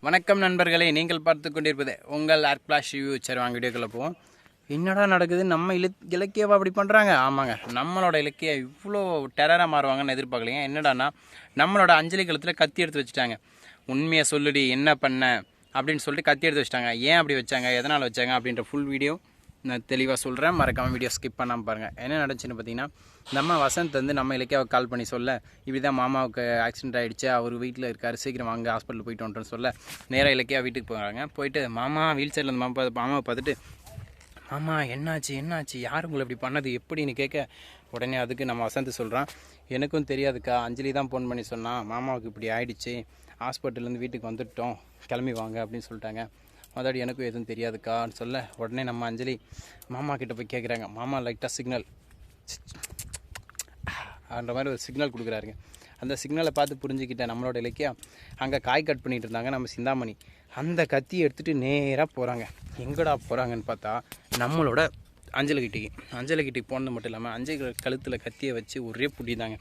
வணக்கம் நண்பர்களே, நீங்கள் பார்த்து கொண்டிருப்பது உங்கள் ஆர்க்பிளாஷ் ரிவ்யூ. சரி வாங்க வீடியோக்குள்ளே போவோம். என்னடா நடக்குது? நம்ம இலக்கியவா அப்படி பண்ணுறாங்க? ஆமாங்க, நம்மளோட இலக்கிய இவ்வளோ டெரராக மாறுவாங்கன்னு எதிர்பார்க்கலைங்க. என்னடானா நம்மளோட அஞ்சலி கழுத்தில் கத்தி எடுத்து வச்சுட்டாங்க. உண்மையை சொல்லுடி, என்ன பண்ண அப்படின்னு சொல்லிட்டு கத்தி எடுத்து வச்சுட்டாங்க. ஏன் அப்படி வச்சாங்க, எதனால் வச்சாங்க அப்படின்ற ஃபுல் வீடியோ நான் தெளிவாக சொல்கிறேன். மறக்காமல் வீடியோ ஸ்கிப் பண்ணாமல் பாருங்கள். என்ன நடந்துச்சுன்னு பார்த்தீங்கன்னா, நம்ம வசந்த் வந்து நம்ம இலக்கியாவுக்கு கால் பண்ணி சொல்ல, இப்படி தான் மாமாவுக்கு ஆக்சிடென்ட் ஆகிடுச்சு, அவர் வீட்டில் இருக்கார், சீக்கிரம் வாங்க ஹாஸ்பிட்டல் போயிட்டு வந்துட்டோன்னு சொல்ல, நேராக இலக்கியா வீட்டுக்கு போகிறாங்க. போயிட்டு மாமா வீல் சைடில் இருந்து மாமாவை பார்த்துட்டு, மாமா என்னாச்சு யார் உங்களை இப்படி பண்ணது எப்படின்னு கேட்க, உடனே அதுக்கு நம்ம வசந்த் சொல்கிறான், எனக்கும் தெரியாதுக்கா, அஞ்சலி தான் ஃபோன் பண்ணி சொன்னான், மாமாவுக்கு இப்படி ஆகிடுச்சு, ஹாஸ்பிட்டல்லேருந்து வீட்டுக்கு வந்துட்டோம், கிளம்பி வாங்க அப்படின்னு சொல்லிட்டாங்க. அதாடி எனக்கும் எதுவும் தெரியாதுக்கான்னு சொல்ல, உடனே நம்ம அஞ்சலி மாமா கிட்டே போய் கேட்குறாங்க. மாமா லைட்டாக சிக்னல் அந்த மாதிரி ஒரு சிக்னல் கொடுக்குறாருங்க. அந்த சிக்னலை பார்த்து புரிஞ்சுக்கிட்டேன் நம்மளோட இலக்கியா. அங்கே காய் கட் பண்ணிகிட்டு இருந்தாங்க நம்ம சிந்தாமணி. அந்த கத்தியை எடுத்துகிட்டு நேராக போகிறாங்க. எங்கடா போகிறாங்கன்னு பார்த்தா நம்மளோட அஞ்சலிக்கிட்டே போனது மட்டும் இல்லாமல் அஞ்சலி கழுத்தில் கத்தியை வச்சு ஒரே புடி தாங்க.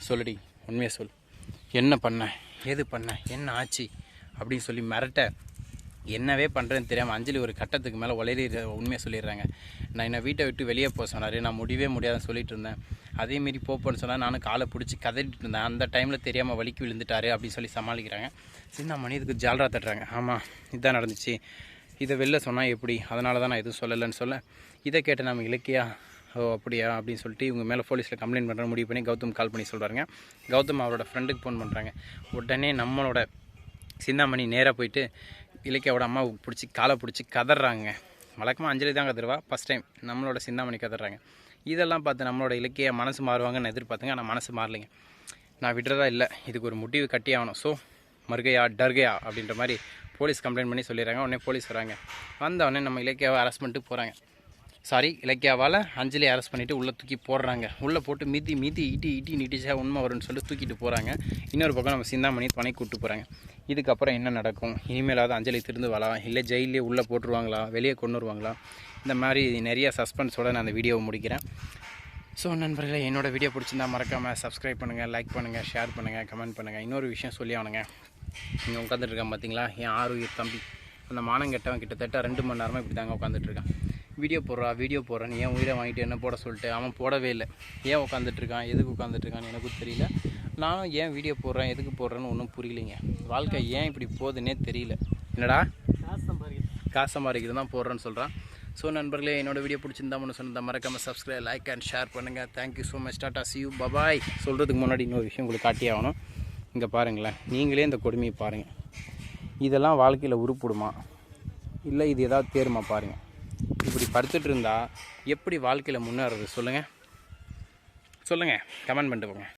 சொல்லுடி, உண்மையை சொல், என்ன பண்ண, எது பண்ண, என்ன ஆச்சு அப்படின்னு சொல்லி மிரட்ட, என்னவே பண்ணுறேன்னு தெரியாமல் அஞ்சலி ஒரு கட்டத்துக்கு மேலே உளறி உண்மையை சொல்லிடுறாங்க. நான் என்னை வீட்டை விட்டு வெளியே போக சொன்னார், நான் முடியவே முடியாதுன்னு சொல்லிட்டு இருந்தேன். அதேமாரி போப்போன்னு சொன்னால் நானும் காலை பிடிச்சி கதறிட்டு இருந்தேன். அந்த டைமில் தெரியாமல் வலிக்கு விழுந்துட்டாரு அப்படின்னு சொல்லி சமாளிக்கிறாங்க. சின்னமணி இதுக்கு ஜாலரா தட்டுறாங்க. ஆமாம், இதுதான் நடந்துச்சு, இதை வெளில சொன்னால் எப்படி, அதனால தான் நான் எதுவும் சொல்லலைன்னு சொல்ல, இதை கேட்ட நம்ம இலக்கியா ஓ அப்படியா அப்படின்னு சொல்லிட்டு இவங்க மேலே போலீஸில் கம்ப்ளைண்ட் பண்ணுற முடிவு பண்ணி கௌதம் கால் பண்ணி சொல்கிறாங்க. கௌதம் அவரோட ஃப்ரெண்டுக்கு ஃபோன் பண்ணுறாங்க. உடனே நம்மளோட சின்னமணி நேராக போயிட்டு இலக்கியாவோட அம்மா பிடிச்சி காலை பிடிச்சி கதறாங்க. வழக்கமாக அஞ்சலி தான் கதறுவா, ஃபஸ்ட் டைம் நம்மளோட சிந்தாமணி கதறாங்க. இதெல்லாம் பார்த்து நம்மளோட இலக்கிய மனசு மாறுவாங்கன்னு எதிர்பார்த்துங்க. ஆனால் மனசு மாறலைங்க. நான் விடுறதா இல்லை, இதுக்கு ஒரு முடிவு கட்டி ஆகணும். ஸோ மறுகையா டர்கையா அப்படின்ற மாதிரி போலீஸ் கம்ப்ளைண்ட் பண்ணி சொல்லிடுறாங்க. உடனே போலீஸ் வராங்க. வந்தவொடனே நம்ம இலக்கியாவை அரெஸ்ட் பண்ணிட்டு போகிறாங்க. இலக்கியாவால் அஞ்சலி அரெஸ்ட் பண்ணிவிட்டு உள்ளே தூக்கி போடுறாங்க. உள்ளே போட்டு மீதி இட்டி நீட்டிச்சா உண்மை வரும்னு சொல்லி தூக்கிட்டு போகிறாங்க. இன்னொரு பக்கம் நம்ம சிந்தாமணி துணை கூப்பிட்டு போகிறாங்க. இதுக்கப்புறம் என்ன நடக்கும், இனிமேலாவது அஞ்சலி திருந்து வரலாம், இல்லை ஜெயிலே உள்ளே போட்டுருவாங்களா, வெளியே கொண்டு வருவாங்களா, இந்த மாதிரி நிறைய சஸ்பென்ஸோடு நான் அந்த வீடியோவை முடிக்கிறேன். ஸோ நண்பர்களே, என்னோடய வீடியோ பிடிச்சிருந்தா மறக்காமல் சப்ஸ்கிரைப் பண்ணுங்கள், லைக் பண்ணுங்கள், ஷேர் பண்ணுங்கள், கமெண்ட் பண்ணுங்கள். இன்னொரு விஷயம் சொல்லி ஆனுங்க, இங்கே உட்காந்துட்ருக்கான் பார்த்தீங்களா, என் ஆறுயிர் தம்பி, அந்த மானங்கெட்டவன் கிட்டத்தட்ட 2 மணி நேரமாக இப்படி தாங்க உட்காந்துட்ருக்கான். வீடியோ போடுறான்னு ஏன் உயிரை வாங்கிட்டு என்ன போட சொல்லிட்டு அவன் போடவே இல்லை. ஏன் உட்காந்துட்ருக்கான், எதுக்கு உட்காந்துட்ருக்கான்னு எனக்கும் தெரியல. நானும் ஏன் வீடியோ போடுறேன், எதுக்கு போடுறேன்னு ஒன்றும் புரியலைங்க. வாழ்க்கை ஏன் இப்படி போகுதுன்னே தெரியல. என்னடா காசு சம்பாதிக்கிறது தான் போடுறேன்னு சொல்கிறான். ஸோ நண்பர்களே, என்னோடய வீடியோ பிடிச்சிருந்தா ஒன்று சொன்னதான் மறக்காமல் சப்ஸ்கிரைப், லைக் அண்ட் ஷேர் பண்ணுங்கள். Thank you so much. Tata, see you, bye bye. சொல்கிறதுக்கு முன்னாடி இன்னொரு விஷயம் உங்களுக்கு காட்டி ஆகணும். இங்கே பாருங்களேன், நீங்களே இந்த கொடுமையை பாருங்கள். இதெல்லாம் வாழ்க்கையில் உருப்பிடுமா, இல்லை இது ஏதாவது தேருமா பாருங்கள். இப்படி படுத்துட்டு இருந்தால் எப்படி வாழ்க்கையில் முன்னேறது சொல்லுங்கள், கமெண்ட் பண்ணிட்டு போங்க.